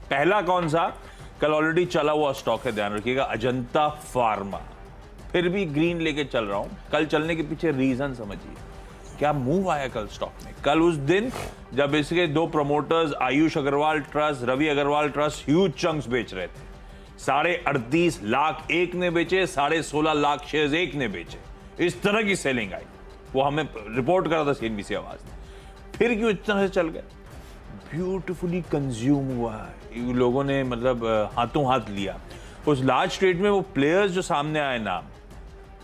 पहला कौन सा? कल ऑलरेडी चला हुआ स्टॉक है, ध्यान रखिएगा, अजंता फार्मा। फिर भी ग्रीन लेके चल रहा हूं। कल चलने के पीछे रीजन समझिए, क्या मूव आया कल स्टॉक में। कल उस दिन जब इसके दो promoters Ayush Agarwal trust, Ravi Agarwal trust huge chunks बेच रहे थे, 38.5 लाख एक ने बेचे, 16.5 लाख शेयर्स एक ने बेचे, इस तरह की सेलिंग आई। वो हमें रिपोर्ट करा था सीएनबीसी आवाज ने। फिर क्यों इस तरह से चल गए? ब्यूटिफुली कंज्यूम हुआ है, लोगों ने मतलब हाथों हाथ लिया उस लार्ज ट्रेड में। वो प्लेयर्स जो सामने आए नाम,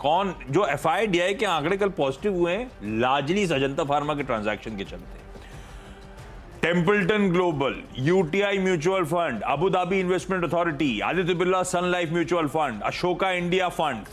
कौन जो एफआईडीआई के आंकड़े कल पॉजिटिव हुए हैं, लार्जली अजंता फार्मा के ट्रांजैक्शन के चलते। Templeton global, UTI mutual fund, Abu Dhabi investment authority, Aditya Birla sun life mutual fund, Ashoka India fund,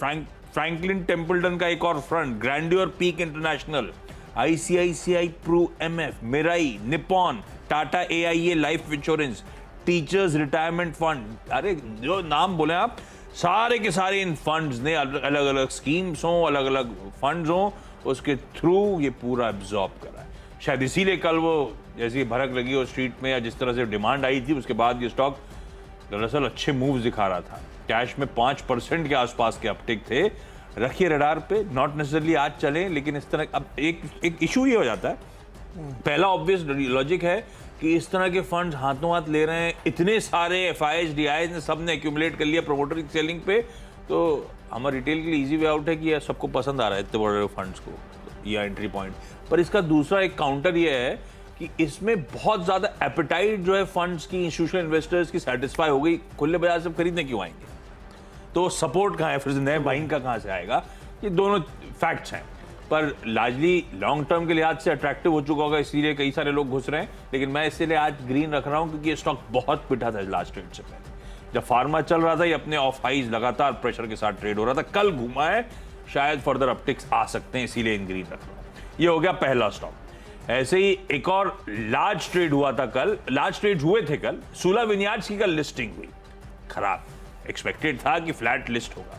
Franklin Templeton का एक और fund, grandeur peak international, ICICI Pru MF, Mirae, Nippon, Tata AIA life insurance, teachers retirement fund. अरे जो नाम बोले आप, सारे के सारे इन फंड्स ने अलग अलग स्कीम्स हों, अलग अलग फंड्स हों, उसके थ्रू ये पूरा एब्जॉर्ब करा है। शायद इसीलिए कल वो जैसी भड़क लगी हो स्ट्रीट में, या जिस तरह से डिमांड आई थी, उसके बाद ये स्टॉक दरअसल अच्छे मूव्स दिखा रहा था। कैश में 5% के आसपास के अपटिक थे। रखिए रडार पे, नॉट नेसेसरली आज चले, लेकिन इस तरह अब एक इशू ये हो जाता है। पहला ऑब्वियस लॉजिक है कि इस तरह के फंड्स हाथों हाथ ले रहे हैं, इतने सारे एफआईएस डीआईएस ने सबने एक्यूमुलेट कर लिया प्रमोटर की सेलिंग पे, तो हमारे रिटेल के लिए इजी वे आउट है कि यह सबको पसंद आ रहा है इतने बड़े फंड्स को, यह एंट्री पॉइंट। पर इसका दूसरा एक काउंटर यह है कि इसमें बहुत ज्यादा एपेटाइट जो है फंड्स की, इंस्टीट्यूशनल इन्वेस्टर्स की सेटिस्फाई हो गई, खुले बाजार से खरीदने क्यों आएंगे? तो सपोर्ट कहाँ है, फिर से नए बाइंग का कहाँ से आएगा? ये दोनों फैक्ट्स हैं, पर लार्जली लॉन्ग टर्म के लिहाज से अट्रैक्टिव हो चुका होगा, इसलिए कई सारे लोग घुस रहे हैं। लेकिन मैं इसलिए आज ग्रीन रख रहा हूं क्योंकि ये स्टॉक बहुत पिटा था लास्ट ट्रेड से पहले। जब फार्मा चल रहा था, ये अपने ऑफ हाइज लगातार प्रेशर के साथ ट्रेड हो रहा था, कल घुमा है, शायद फर्दर अपटिक्स आ सकते हैं, इसीलिए इन ग्रीन रख रहा हूं। ये हो गया पहला स्टॉक। ऐसे ही एक और लार्ज ट्रेड हुआ था कल, लार्ज ट्रेड हुए थे कल। सूला विनियार्ड्स की कल लिस्टिंग हुई, खराब, एक्सपेक्टेड था कि फ्लैट लिस्ट होगा।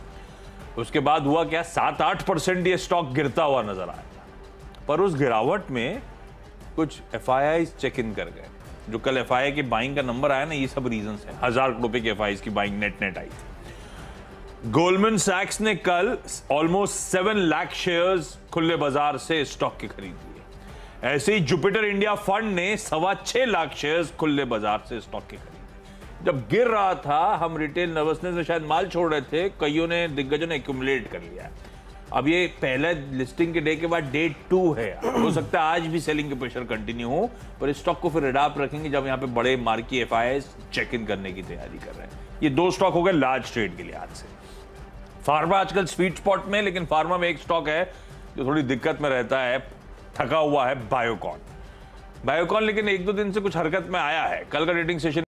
उसके बाद हुआ क्या, 7-8% ये स्टॉक गिरता हुआ नजर आया। पर उस गिरावट में कुछ एफआईआई चेक इन कर गए। जो कल एफआईआई की बाइंग का नंबर आया ना, ये सब रीजंस हैं। 1000 रुपए की एफआईआई की बाइंग नेट आई थी। गोल्डमैन सैक्स ने कल ऑलमोस्ट 7 लाख शेयर्स खुले बाजार से स्टॉक के खरीद लिए। ऐसे ही जुपिटर इंडिया फंड ने 6.25 लाख शेयर्स खुले बाजार से स्टॉक के खरीदे। जब गिर रहा था, हम रिटेल नर्वसनेस में शायद माल छोड़ रहे थे, कईयों ने, दिग्गजों ने एक्यूमुलेट कर लिया। अब ये पहले लिस्टिंग के डे के बाद डे 2 है, हो सकता है आज भी सेलिंग के प्रेशर कंटिन्यू हो, पर इस स्टॉक को फिर रिडाप रखेंगे जब यहाँ पे बड़े मार्की एफआईआईस चेक इन करने की तैयारी कर रहे हैं। ये 2 स्टॉक हो गए लार्ज ट्रेड के लिहाज से। फार्मा आजकल स्वीट स्पॉट में, लेकिन फार्मा में एक स्टॉक है जो थोड़ी दिक्कत में रहता है, थका हुआ है, बायोकॉन। बायोकॉन लेकिन 1-2 दिन से कुछ हरकत में आया है। कल का रेटिंग सेशन